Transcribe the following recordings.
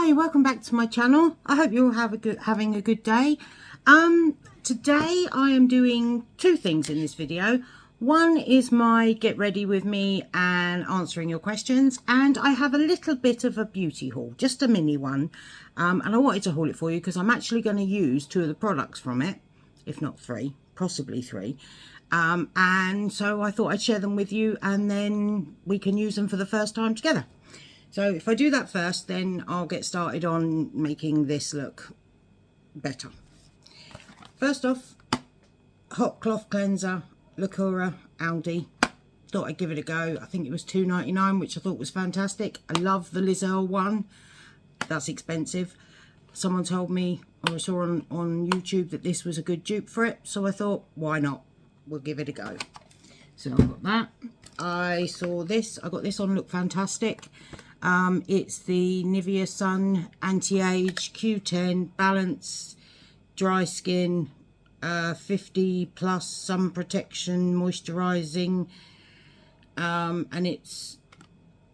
Hi, welcome back to my channel. I hope you're having a good day. Today I am doing two things in this video. One is my get ready with me and answering your questions, and I have a little bit of a beauty haul, just a mini one, and I wanted to haul it for you because I'm actually going to use two of the products from it, if not three, possibly three, and so I thought I'd share them with you and then we can use them for the first time together. So if I do that first, then I'll get started on making this look better. First off, hot cloth cleanser, Lacura Aldi. Thought I'd give it a go. I think it was £2.99, which I thought was fantastic. I love the Lizelle one. That's expensive. Someone told me, or I saw on YouTube, that this was a good dupe for it. So I thought, why not? We'll give it a go. So I've got that. I saw this. I got this on Look Fantastic. It's the Nivea Sun Anti-Age Q10 Balance Dry Skin 50 plus sun protection moisturizing, and it's,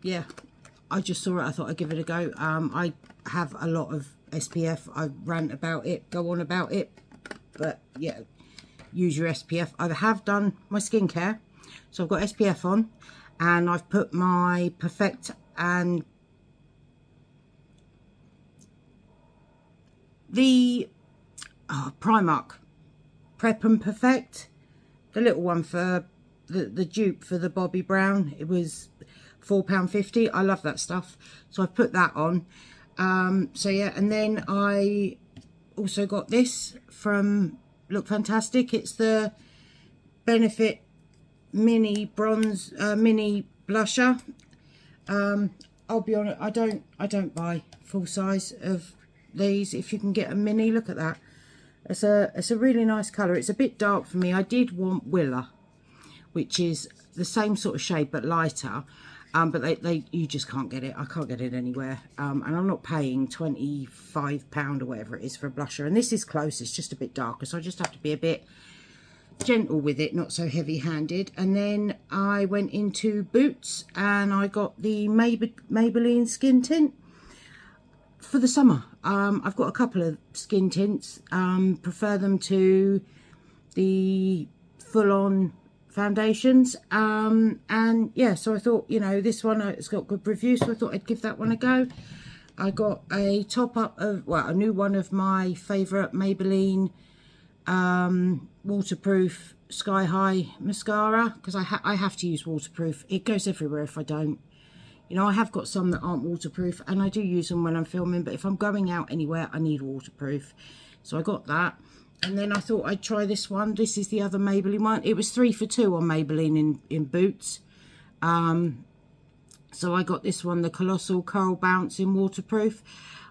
yeah, I just saw it. I thought I'd give it a go. I have a lot of SPF. I rant about it, go on about it, but yeah, use your SPF. I have done my skincare, so I've got SPF on, and I've put my Perfect and the Primark Prep and Perfect, the little one for the dupe for the Bobbi Brown. It was £4.50. I love that stuff, so I've put that on. So yeah, and then I also got this from Look Fantastic. It's the Benefit mini bronze mini blusher. I'll be honest, I don't buy full size of these. If you can get a mini, look at that. It's a really nice colour. It's a bit dark for me. I did want Willa, which is the same sort of shade but lighter, but you just can't get it. I can't get it anywhere, and I'm not paying £25 or whatever it is for a blusher. And this is close. It's just a bit darker, so I just have to be a bit gentle with it, not so heavy-handed. And then I went into Boots and I got the Maybelline skin tint for the summer. I've got a couple of skin tints, prefer them to the full-on foundations, and yeah, so I thought, you know, this one, it's got good reviews, so I thought I'd give that one a go. I got a top up of, well, a new one of my favourite Maybelline waterproof Sky High mascara, because I have to use waterproof. It goes everywhere if I don't. You know, I have got some that aren't waterproof, and I do use them when I'm filming, but if I'm going out anywhere, I need waterproof. So I got that. And then I thought I'd try this one. This is the other Maybelline one. It was 3 for 2 on Maybelline in Boots. So I got this one, the Colossal Coral Bounce in waterproof.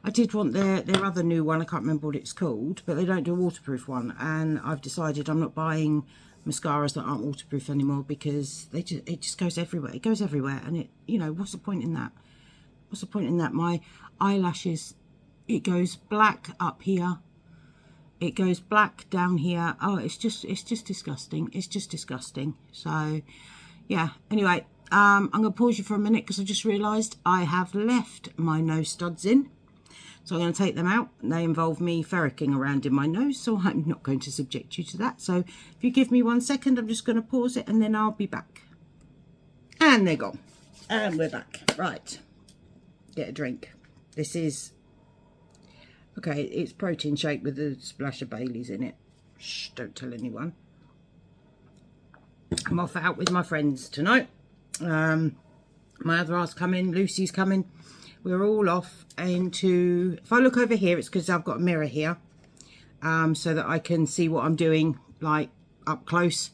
I did want their other new one. I can't remember what it's called, but they don't do a waterproof one. And I've decided I'm not buying mascaras that aren't waterproof anymore, because it just goes everywhere. It goes everywhere, and you know, what's the point in that? What's the point in that? My eyelashes, it goes black up here, it goes black down here. Oh, it's just disgusting. It's just disgusting. So yeah, anyway, I'm gonna pause you for a minute because I just realized I have left my nose studs in. So I'm going to take them out. They involve me ferreting around in my nose, so I'm not going to subject you to that. So if you give me 1 second, I'm just going to pause it and then I'll be back. And they're gone. And we're back. Right. Get a drink. This is, okay, it's protein shake with a splash of Baileys in it. Shh, don't tell anyone. I'm off out with my friends tonight. My other half's coming, Lucy's coming. We're all off into, if I look over here, it's because I've got a mirror here, so that I can see what I'm doing, like, up close.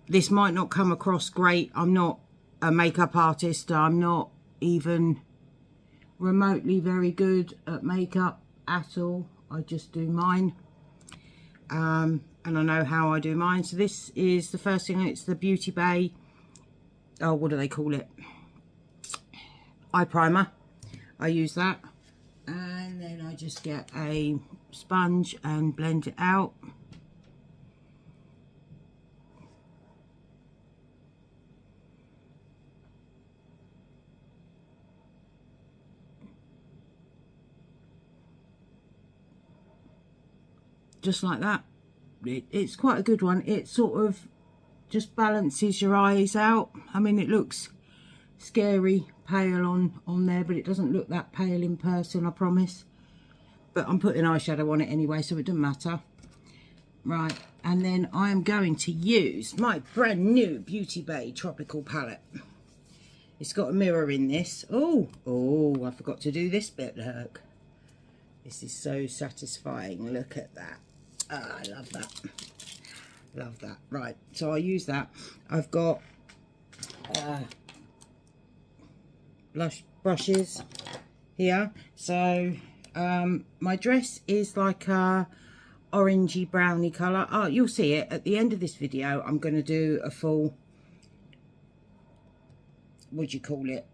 This might not come across great. I'm not a makeup artist. I'm not even remotely very good at makeup at all. I just do mine, and I know how I do mine. So this is the first thing. It's the Beauty Bay, oh, what do they call it? Eye primer. I use that, and then I just get a sponge and blend it out. just like that. It's quite a good one. It sort of just balances your eyes out. I mean, it looks scary pale on there, but it doesn't look that pale in person, I promise. But I'm putting eyeshadow on it anyway, so it doesn't matter. Right, and then I am going to use my brand new Beauty Bay Tropical palette. It's got a mirror in this. Oh, I forgot to do this bit, look. This is so satisfying. Look at that. Oh, I love that. Love that. Right, so I'll use that. I've got blush brushes here. So my dress is like a orangey browny colour. Oh, you'll see it at the end of this video. I'm going to do a full, what do you call it,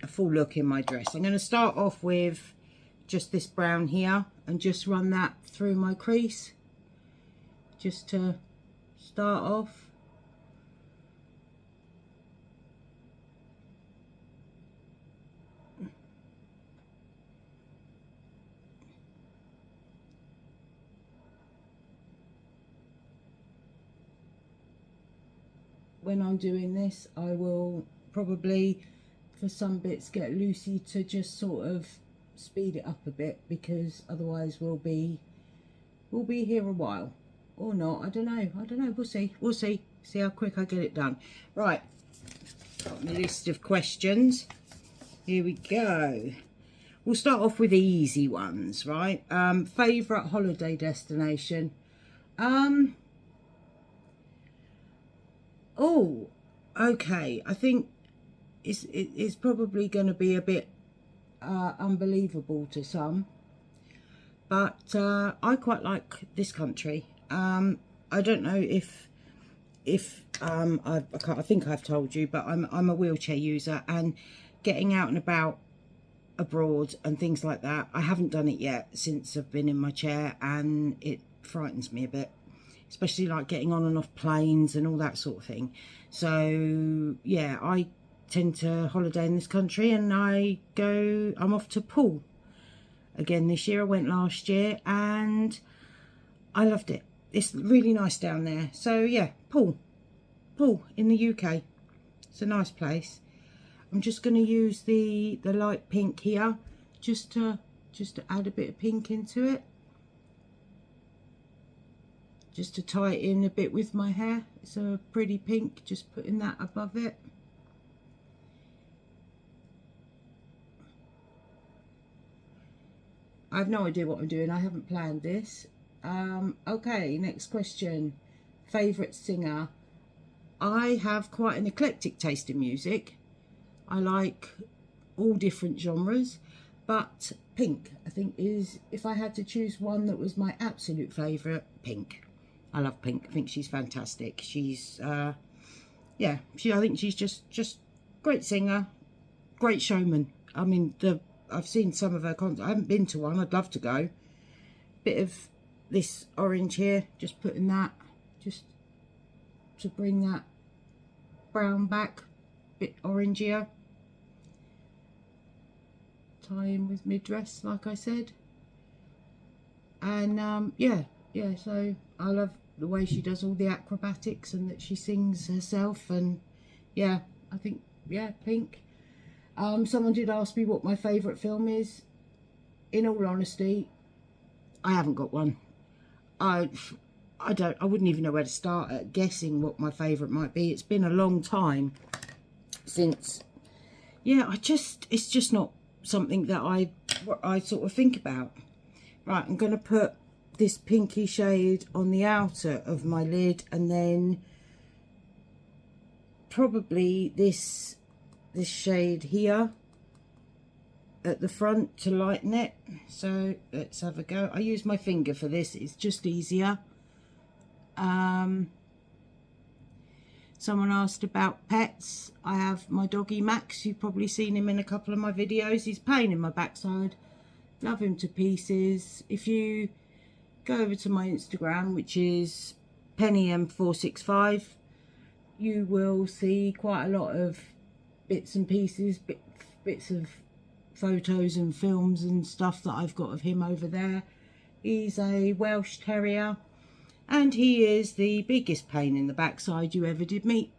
a full look in my dress. I'm going to start off with just this brown here and just run that through my crease just to start off. When I'm doing this, I will probably for some bits get Lucy to just sort of speed it up a bit, because otherwise we'll be here a while, or not. I don't know, we'll see how quick I get it done. Right, got my list of questions. Here we go. We'll start off with the easy ones, right? Favorite holiday destination. Oh, okay, I think it's probably going to be a bit unbelievable to some, but I quite like this country. I don't know if I think I've told you, but I'm a wheelchair user, and getting out and about abroad and things like that, I haven't done it yet since I've been in my chair, and it frightens me a bit, especially like getting on and off planes and all that sort of thing. So yeah, I tend to holiday in this country, and I'm off to Poole again this year. I went last year and I loved it. It's really nice down there. So yeah, Poole in the UK. It's a nice place. I'm just going to use the light pink here just to add a bit of pink into it, just to tie it in a bit with my hair. It's a pretty pink, just putting that above it. I have no idea what I'm doing. I haven't planned this. Okay, next question. Favourite singer. I have quite an eclectic taste in music. I like all different genres, but Pink, I think, is, if I had to choose one that was my absolute favourite, Pink. I love Pink. I think she's fantastic. She's, yeah, I think she's just great singer, great showman. I mean, I've seen some of her concerts. I haven't been to one. I'd love to go. Bit of this orange here, just putting that, just to bring that brown back, bit orangier. Tie in with mid dress, like I said. And yeah, so I love the way she does all the acrobatics and that she sings herself. And yeah, I think, yeah, Pink. Someone did ask me what my favourite film is. In all honesty, I haven't got one. I wouldn't even know where to start at guessing what my favourite might be. It's been a long time since, yeah, it's just not something that I sort of think about. Right, I'm going to put this pinky shade on the outer of my lid, and then probably this shade here at the front to lighten it. So let's have a go. I use my finger for this, it's just easier. Someone asked about pets. I have my doggy Max. You've probably seen him in a couple of my videos. He's a pain in my backside. Love him to pieces. If you go over to my Instagram, which is PennyM465, you will see quite a lot of bits and pieces, bits of photos and films and stuff that I've got of him over there. He's a Welsh Terrier, and he is the biggest pain in the backside you ever did meet.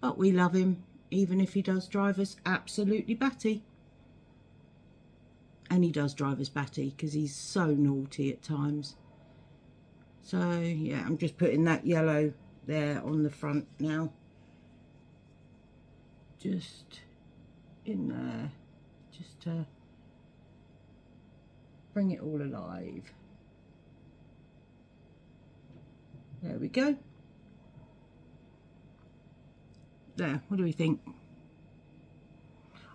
But we love him, even if he does drive us absolutely batty. And he does drive us batty because he's so naughty at times. So yeah, I'm just putting that yellow there on the front now. Just in there, just to bring it all alive. There we go. There, what do we think?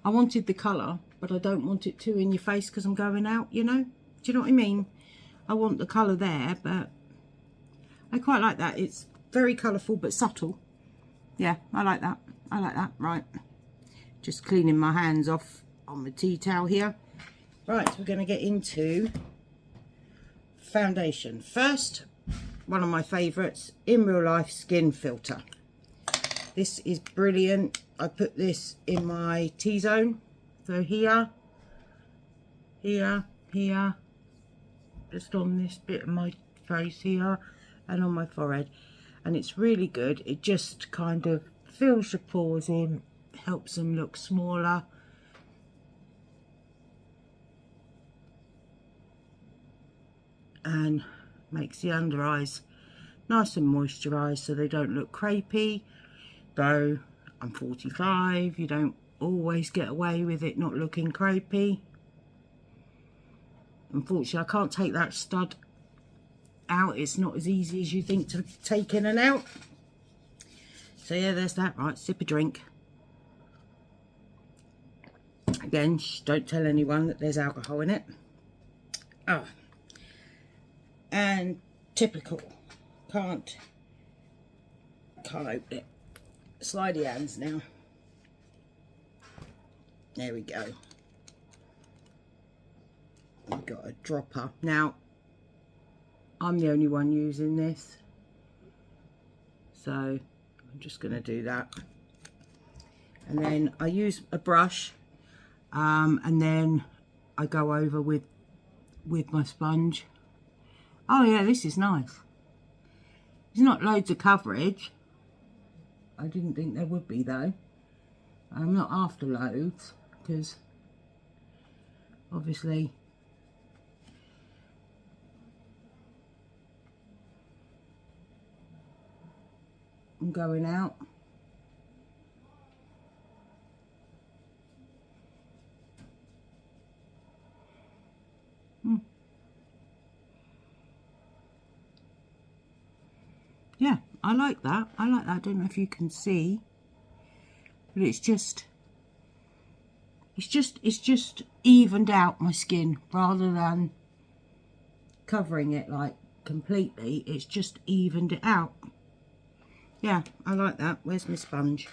I wanted the colour, but I don't want it too in your face because I'm going out, you know? Do you know what I mean? I want the colour there, but I quite like that. It's very colourful but subtle. Yeah, I like that. I like that. Right. Just cleaning my hands off on my tea towel here. Right, so we're going to get into foundation. First, one of my favourites, In Real Life Skin Filter. This is brilliant. I put this in my T-zone. So here, here, here, just on this bit of my face here and on my forehead. And it's really good. It just kind of fills your pores in, helps them look smaller. And makes the under eyes nice and moisturised so they don't look crepey. Though I'm 45, you don't always get away with it not looking crepey. Unfortunately, I can't take that stud out. It's not as easy as you think to take in and out. So yeah, there's that. Right, sip a drink. Again, don't tell anyone that there's alcohol in it. Oh. And typical. Can't open it. Slidey hands now. There we go. We've got a dropper. Now, I'm the only one using this. So, I'm just going to do that. And then I use a brush. And then I go over with my sponge. Oh yeah, this is nice. There's not loads of coverage. I didn't think there would be though. I'm not after loads because obviously I'm going out. Yeah, I like that. I like that. I don't know if you can see, but it's just evened out my skin rather than covering it like completely. It's just evened it out. Yeah, I like that. Where's my sponge?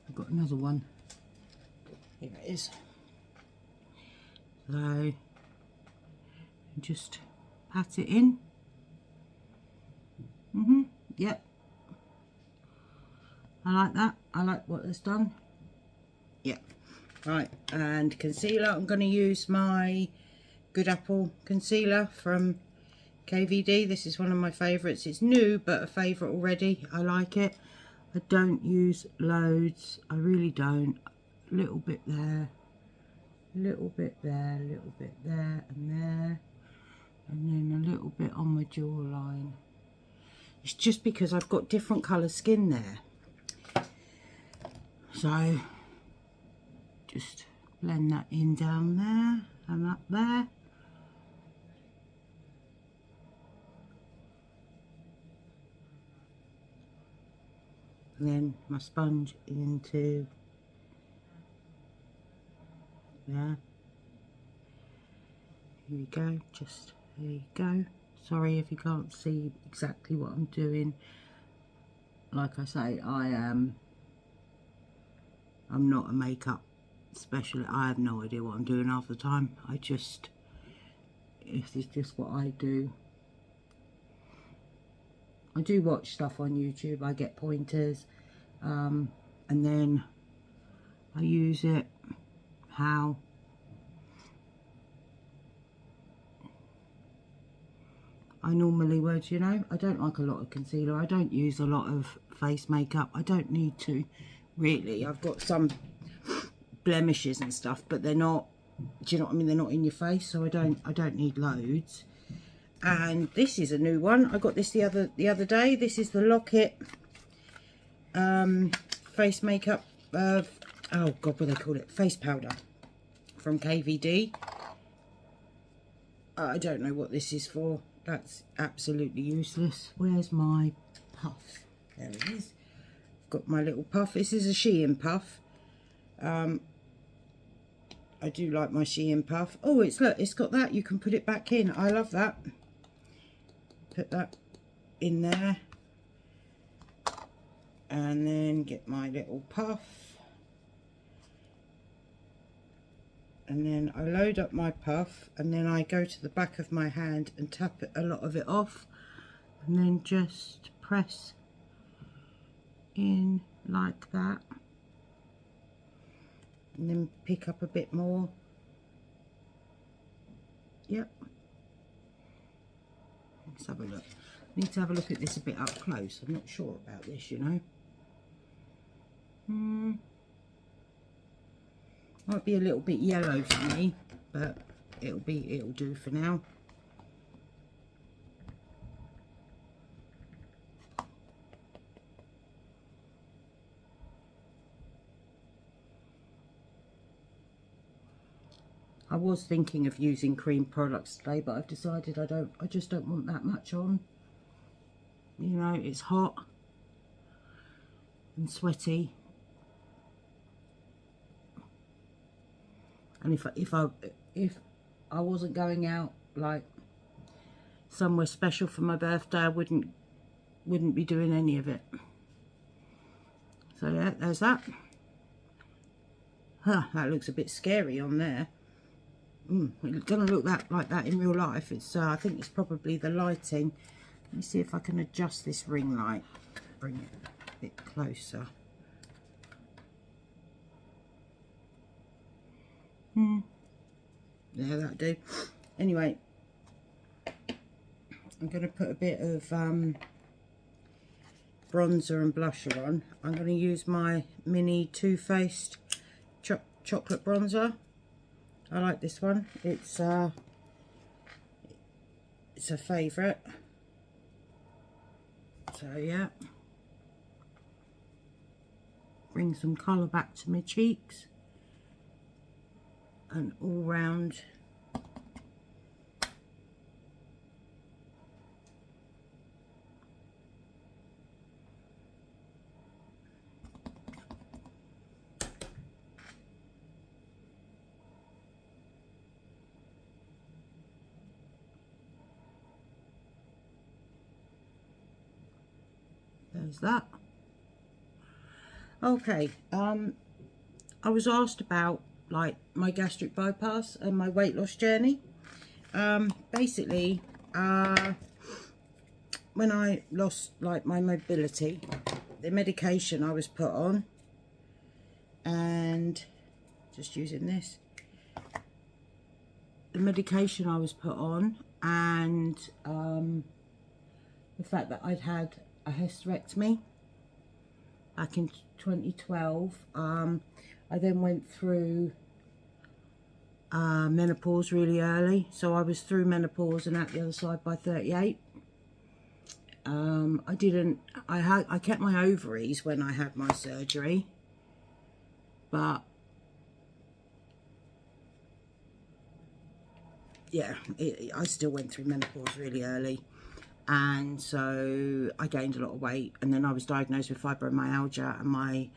I've got another one. Here it is. So just pat it in. Yep. I like that. I like what it's done. Yep. Right, and concealer. I'm going to use my Good Apple concealer from KVD. This is one of my favourites. It's new, but a favourite already. I like it. I don't use loads. I really don't. A little bit there. A little bit there. A little bit there and there. And then a little bit on my jawline. It's just because I've got different colour skin there. So, just blend that in down there and up there. And then my sponge into there. Here we go, just there you go. Sorry if you can't see exactly what I'm doing. Like I say, I'm not a makeup specialist. I have no idea what I'm doing half the time. This is just what I do. I do watch stuff on YouTube. I get pointers, and then I use it. How I normally would, you know. I don't like a lot of concealer. I don't use a lot of face makeup. I don't need to, really. I've got some blemishes and stuff, but they're not, do you know what I mean? They're not in your face, so I don't need loads. And this is a new one. I got this the other day. This is the Locket face makeup, oh god, what do they call it? Face powder from KVD. I don't know what this is for. That's absolutely useless. Where's my puff? There it is. I've got my little puff. This is a Shein puff. I do like my Shein puff. Oh, look, it's got that. You can put it back in. I love that. Put that in there. And then get my little puff. And then I load up my puff, and then I go to the back of my hand and tap a lot of it off, and then just press in like that, and then pick up a bit more. Yep. Let's have a look. I need to have a look at this a bit up close. I'm not sure about this, you know. Might be a little bit yellow for me, but it'll do for now. I was thinking of using cream products today, but I've decided I just don't want that much on. You know, it's hot and sweaty. And if I wasn't going out like somewhere special for my birthday, I wouldn't be doing any of it. So yeah, there's that. Huh, that looks a bit scary on there. It doesn't look like that in real life. It's I think it's probably the lighting. Let me see if I can adjust this ring light. Bring it a bit closer. Yeah, that'll do. Anyway, I'm going to put a bit of bronzer and blusher on. I'm going to use my mini Too Faced chocolate bronzer. I like this one. It's a favourite. So yeah, bring some colour back to my cheeks. And all round there's that. Okay, I was asked about like my gastric bypass and my weight loss journey. Basically, when I lost like my mobility, the medication I was put on, and just using this, the medication I was put on, and the fact that I'd had a hysterectomy back in 2012. I then went through menopause really early, so I was through menopause and out the other side by 38. I kept my ovaries when I had my surgery, but yeah, I still went through menopause really early, and so I gained a lot of weight, and then I was diagnosed with fibromyalgia, and my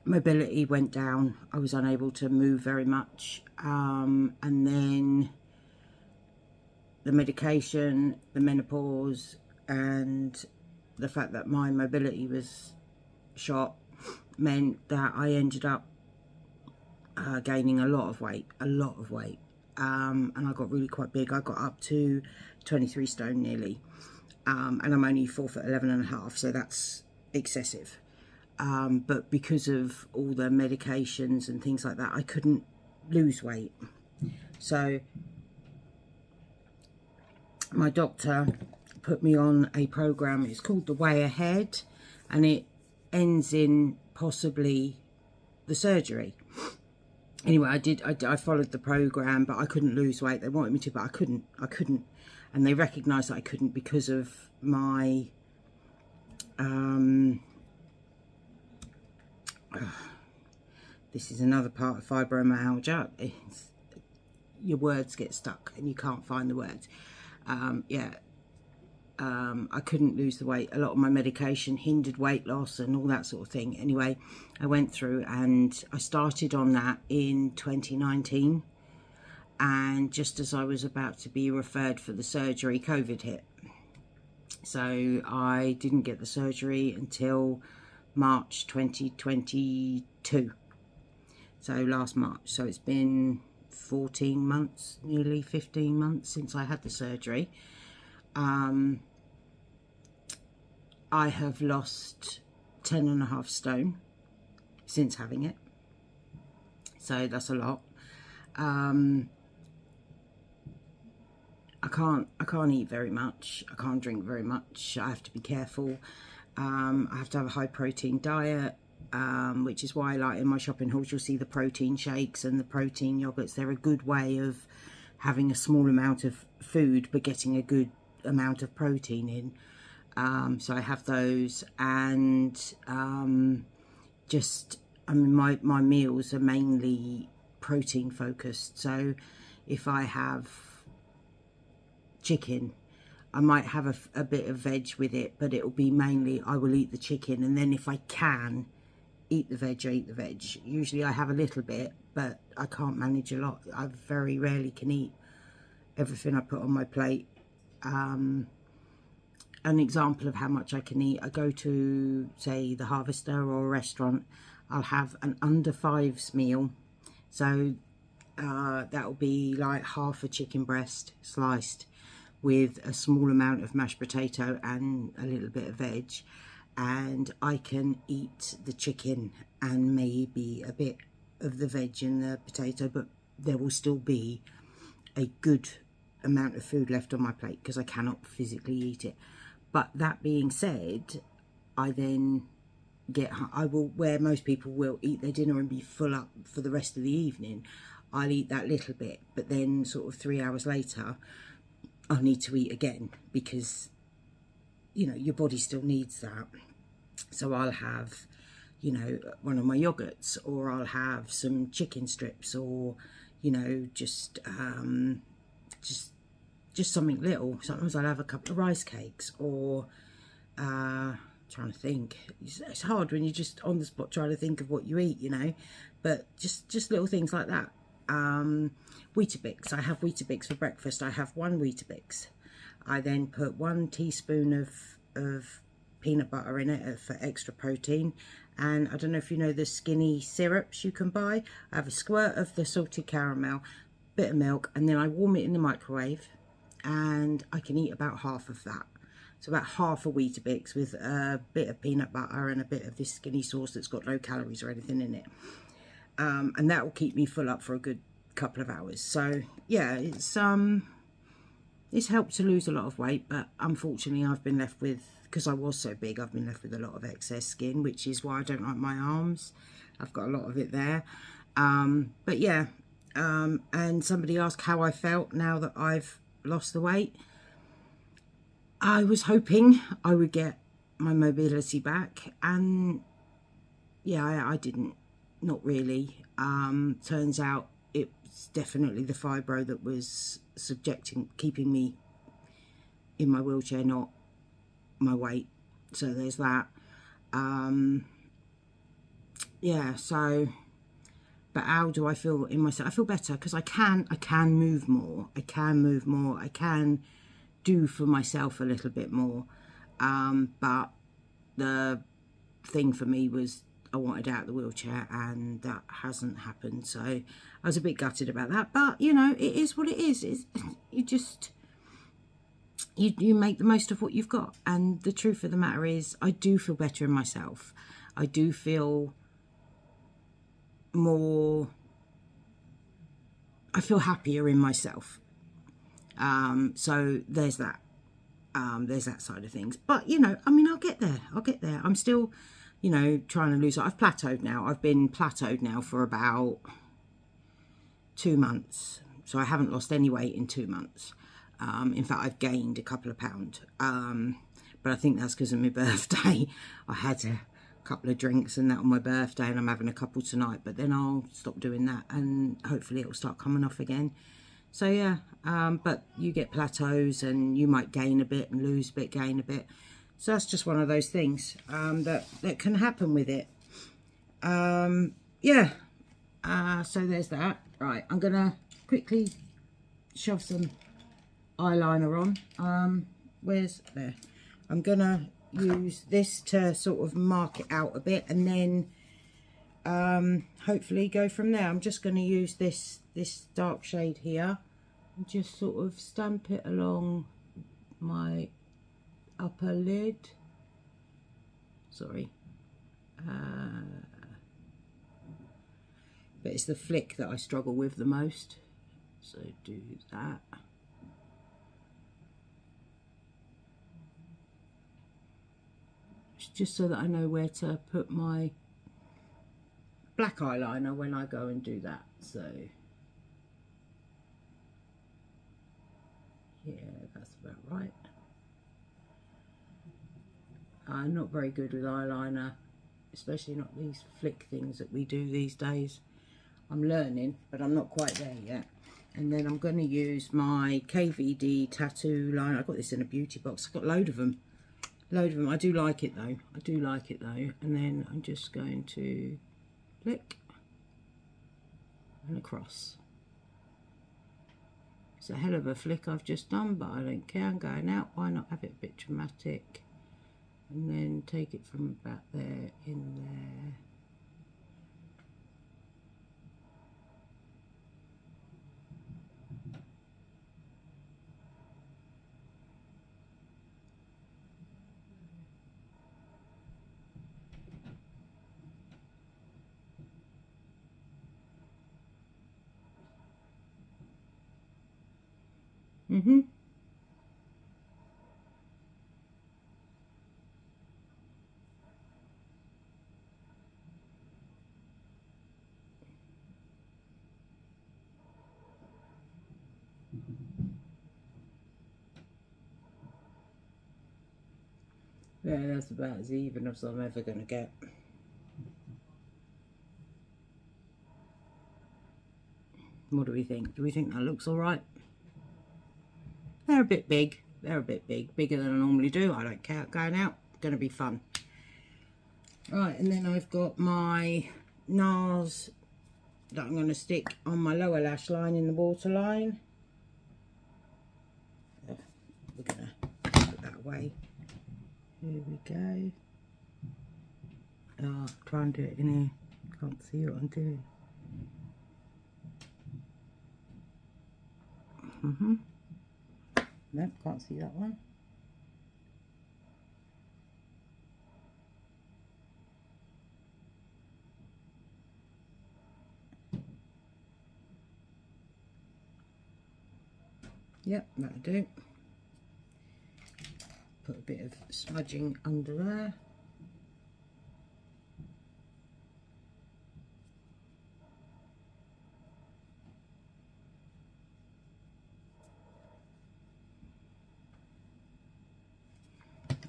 mobility went down. I was unable to move very much, and then the medication, the menopause, and the fact that my mobility was shot meant that I ended up gaining a lot of weight, and I got really quite big. I got up to 23 stone nearly, and I'm only 4'11½", so that's excessive. But because of all the medications and things like that, I couldn't lose weight. So my doctor put me on a program. It's called The Way Ahead, and it ends in possibly the surgery. Anyway, I followed the program, but I couldn't lose weight. They wanted me to, but I couldn't, and they recognised that I couldn't because of my this is another part of fibromyalgia. Your words get stuck and you can't find the words. I couldn't lose the weight. A lot of my medication hindered weight loss and all that sort of thing. Anyway, I went through and I started on that in 2019. And just as I was about to be referred for the surgery, COVID hit. So I didn't get the surgery until March 2022. So last March. So it's been 14 months, nearly 15 months since I had the surgery. I have lost 10.5 stone since having it. So that's a lot. I can't eat very much. I can't drink very much. I have to be careful. I have to have a high protein diet, which is why, like, in my shopping hauls, you'll see the protein shakes and the protein yogurts. They're a good way of having a small amount of food but getting a good amount of protein in. So I have those, and my meals are mainly protein focused. So if I have chicken, I might have a bit of veg with it, but it'll be mainly, I will eat the chicken, and then if I can eat the veg, I eat the veg. Usually I have a little bit, but I can't manage a lot. I very rarely can eat everything I put on my plate. An example of how much I can eat: I go to, say, the Harvester or a restaurant, I'll have an under fives meal. So that'll be like half a chicken breast sliced with a small amount of mashed potato and a little bit of veg, and I can eat the chicken and maybe a bit of the veg and the potato, but there will still be a good amount of food left on my plate because I cannot physically eat it. But that being said, I then where most people will eat their dinner and be full up for the rest of the evening, I'll eat that little bit, but then sort of 3 hours later, I'll need to eat again because, you know, your body still needs that. So I'll have, you know, one of my yogurts, or I'll have some chicken strips, or, you know, just something little. Sometimes I'll have a couple of rice cakes, or trying to think. It's hard when you're just on the spot trying to think of what you eat, you know, but just little things like that. Weetabix. I have Weetabix for breakfast. I have one Weetabix. I then put 1 teaspoon of peanut butter in it for extra protein. And I don't know if you know the skinny syrups you can buy. I have a squirt of the salted caramel, bit of milk, and then I warm it in the microwave, and I can eat about half of that. So about half a Weetabix with a bit of peanut butter and a bit of this skinny sauce that's got no calories or anything in it. And that will keep me full up for a good couple of hours. So yeah, it's helped to lose a lot of weight, but unfortunately I've been left with, because I was so big, I've been left with a lot of excess skin, which is why I don't like my arms. I've got a lot of it there. But yeah, and somebody asked how I felt now that I've lost the weight. I was hoping I would get my mobility back, and yeah, I didn't. Not really. Turns out it's definitely the fibro that was keeping me in my wheelchair, not my weight. So there's that. Yeah, so, but how do I feel in myself? I feel better because I can move more. I can do for myself a little bit more. But the thing for me was I wanted out of the wheelchair, and that hasn't happened. So I was a bit gutted about that. But, you know, it is what it is. You make the most of what you've got. And the truth of the matter is, I do feel better in myself. I do feel more, I feel happier in myself. So there's that. There's that side of things. But, you know, I mean, I'll get there. I'll get there. I'm still, you know, trying to lose. I've plateaued now. I've been plateaued now for about 2 months. So I haven't lost any weight in 2 months. In fact, I've gained a couple of pounds. But I think that's because of my birthday. I had a couple of drinks and that on my birthday, and I'm having a couple tonight. But then I'll stop doing that, and hopefully it'll start coming off again. So yeah, but you get plateaus, and you might gain a bit and lose a bit, gain a bit. So that's just one of those things that can happen with it. Yeah. So there's that. Right, I'm gonna quickly shove some eyeliner on. Where's there? I'm gonna use this to sort of mark it out a bit, and then hopefully go from there. I'm just going to use this dark shade here and just sort of stamp it along my upper lid. Sorry. But it's the flick that I struggle with the most. So do that. Just so that I know where to put my black eyeliner when I go and do that. So yeah, that's about right. I'm not very good with eyeliner, especially not these flick things that we do these days. I'm learning, but I'm not quite there yet. And then I'm going to use my KVD tattoo liner. I got this in a beauty box. I've got a load of them. I do like it though. And then I'm just going to flick and across. It's a hell of a flick I've just done, but I don't care. I'm going out. Why not have it a bit dramatic? And then take it from about there in there. Yeah, that's about as even as I'm ever going to get. What do we think? Do we think that looks all right? They're a bit big. Bigger than I normally do. I don't care. Going out, going to be fun. Right, and then I've got my NARS that I'm going to stick on my lower lash line in the waterline. We're going to put that away. Here we go. Oh, try and do it in here. Can't see what I'm doing. Nope, can't see that one. Yep, that'll do. Put a bit of smudging under there.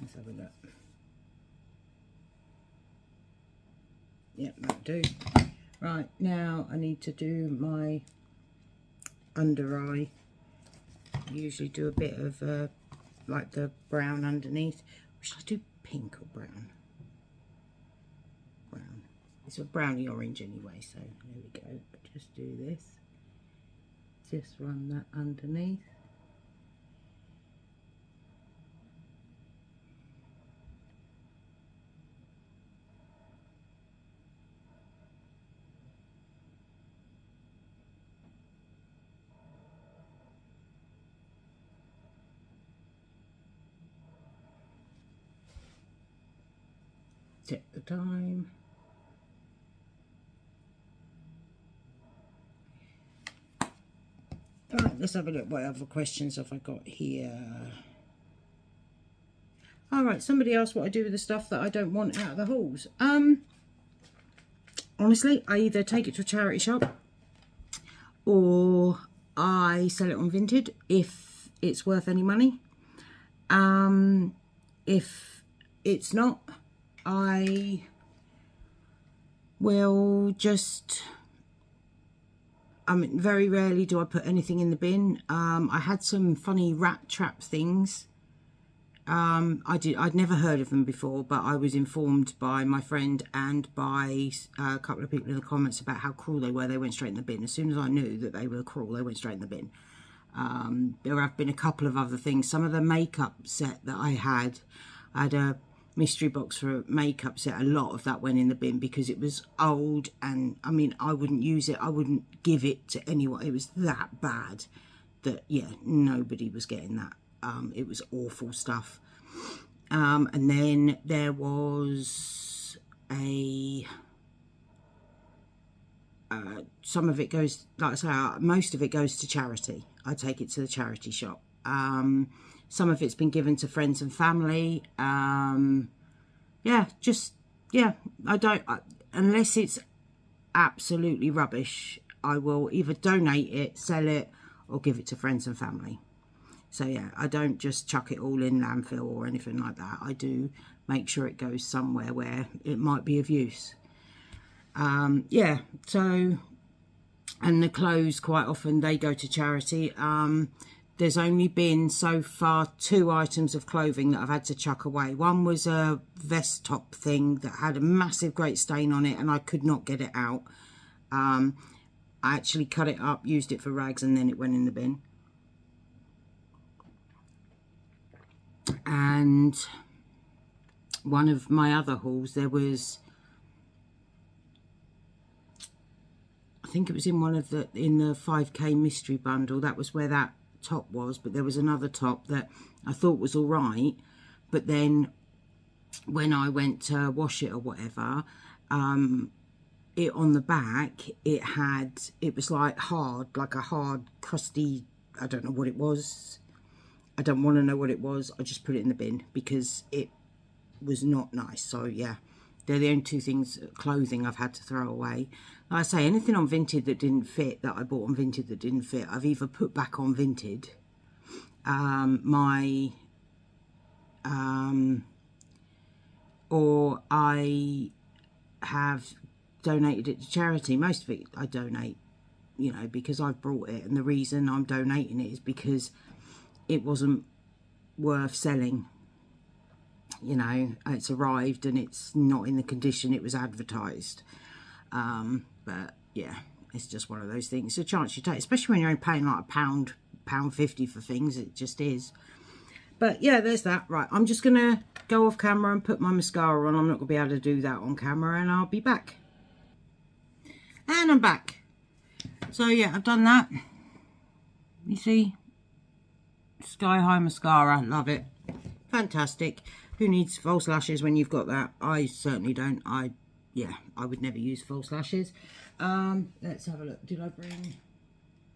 Let's have a look. Yep, that'll do. Right, now I need to do my under eye. I usually do a bit of like the brown underneath. Should I do pink or brown? Brown. It's a browny orange anyway, so there we go. Just do this. Just run that underneath. Check the time. Right, let's have a look. What other questions have I got here? All right, somebody asked what I do with the stuff that I don't want out of the hauls. Honestly, I either take it to a charity shop or I sell it on Vinted if it's worth any money. If it's not, I will just... I mean, very rarely do I put anything in the bin. I had some funny rat trap things. I'd never heard of them before, but I was informed by my friend and by a couple of people in the comments about how cruel they were. They went straight in the bin. As soon as I knew that they were cruel, they went straight in the bin. There have been a couple of other things. Some of the makeup set that I had a mystery box for a makeup set. A lot of that went in the bin because it was old, and I mean, I wouldn't use it. I wouldn't give it to anyone. It was that bad that, yeah, nobody was getting that. It was awful stuff. And then there was some of it goes, like I say, most of it goes to charity. I take it to the charity shop. Some of it's been given to friends and family. Yeah, I don't, unless it's absolutely rubbish, I will either donate it, sell it, or give it to friends and family. So yeah, I don't just chuck it all in landfill or anything like that. I do make sure it goes somewhere where it might be of use. Yeah, so, and the clothes, quite often they go to charity. There's only been so far 2 items of clothing that I've had to chuck away. One was a vest top thing that had a massive great stain on it and I could not get it out. I actually cut it up, used it for rags, and then it went in the bin. And one of my other hauls, there was, I think it was in one of the, in the 5k mystery bundle, that was where that top was, but there was another top that I thought was all right, but then when I went to wash it or whatever, it on the back, it was like hard, like a hard crusty, I don't know what it was. I don't want to know what it was. I just put it in the bin because it was not nice. So yeah, they're the only 2 things, clothing, I've had to throw away. Like I say, anything on Vinted that didn't fit, that I bought on Vinted that didn't fit, I've either put back on Vinted, or I have donated it to charity. Most of it I donate, you know, because I've brought it, and the reason I'm donating it is because it wasn't worth selling. You know, it's arrived and it's not in the condition it was advertised. But yeah, it's just one of those things. It's a chance you take, especially when you're paying like £1.50 for things. It just is. But yeah, there's that. Right, I'm just gonna go off camera and put my mascara on. I'm not gonna be able to do that on camera, and I'll be back. And I'm back. So yeah, I've done that. You see, sky high mascara, love it, fantastic. Who needs false lashes when you've got that? I certainly don't. Yeah, I would never use false lashes. Let's have a look. Did I bring?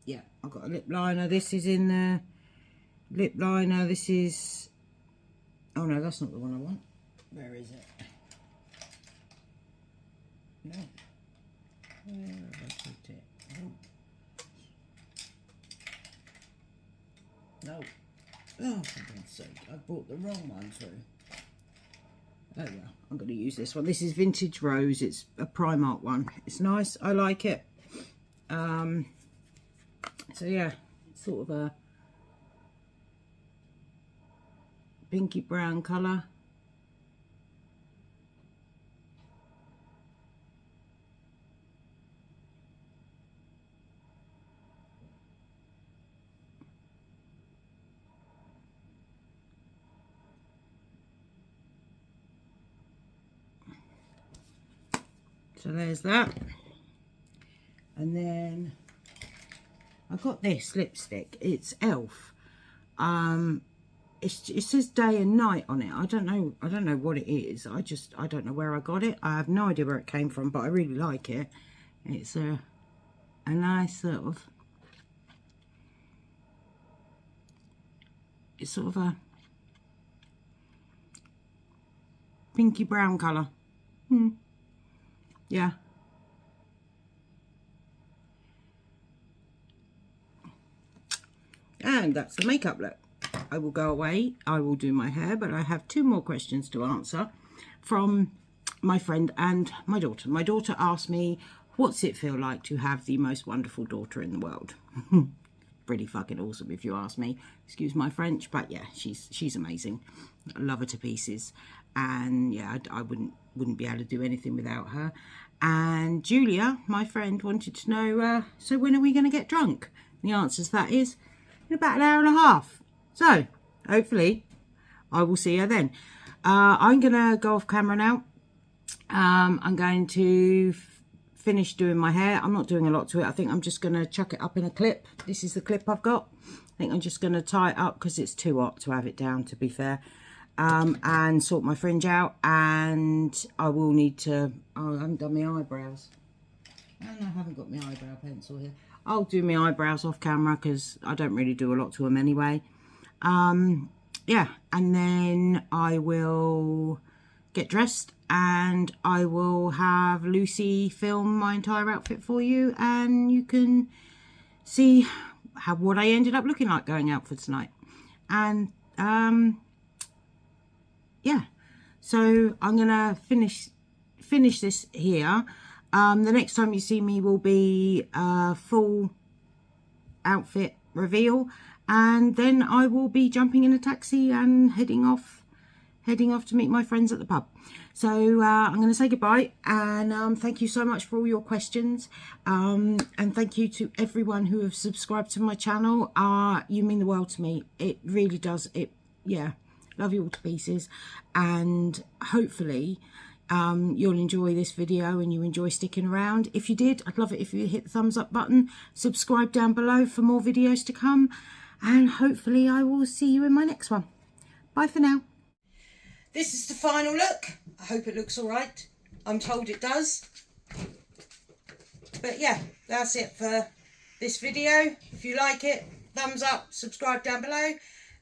Yeah, I've got a lip liner. This is in the lip liner. This is, oh no, that's not the one I want. Where is it? No, where have I put it? No. Oh, for God's sake, I bought the wrong one through. Oh yeah, I'm going to use this one. This is Vintage Rose. It's a Primark one. It's nice. I like it. So yeah, it's sort of a pinky brown colour. So there's that. And then I got this lipstick. It's Elf. It says day and night on it. I don't know what it is. I don't know where I got it. I have no idea where it came from, but I really like it. It's a nice sort of It's sort of a pinky brown colour. Yeah. And that's the makeup look. I will go away, I will do my hair, but I have 2 more questions to answer from my friend and my daughter. My daughter asked me, what's it feel like to have the most wonderful daughter in the world? Pretty fucking awesome if you ask me. Excuse my French, but yeah, she's amazing. I love her to pieces. And yeah, I wouldn't be able to do anything without her. And Julia, my friend, wanted to know, so when are we going to get drunk? And the answer to that is in about an hour and a half. So hopefully I will see her then. I'm going to go off camera now. I'm going to finish doing my hair. I'm not doing a lot to it. I think I'm just going to chuck it up in a clip. This is the clip I've got. I think I'm just going to tie it up because it's too hot to have it down, to be fair. And sort my fringe out. And I will need to... Oh, I haven't done my eyebrows. And I haven't got my eyebrow pencil here. I'll do my eyebrows off camera because I don't really do a lot to them anyway. Yeah, and then I will get dressed and I will have Lucy film my entire outfit for you, and you can see what I ended up looking like going out for tonight. And yeah, so I'm gonna finish this here. The next time you see me will be a full outfit reveal, and then I will be jumping in a taxi and heading off to meet my friends at the pub. So I'm going to say goodbye, and thank you so much for all your questions, and thank you to everyone who have subscribed to my channel. You mean the world to me. It really does. Yeah, love you all to pieces, and hopefully you'll enjoy this video and you enjoy sticking around. If you did, I'd love it if you hit the thumbs up button, subscribe down below for more videos to come, and hopefully I will see you in my next one. Bye for now. This is the final look. I hope it looks all right. I'm told it does. But yeah, that's it for this video. If you like it, thumbs up, subscribe down below,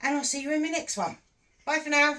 and I'll see you in my next one. Bye for now.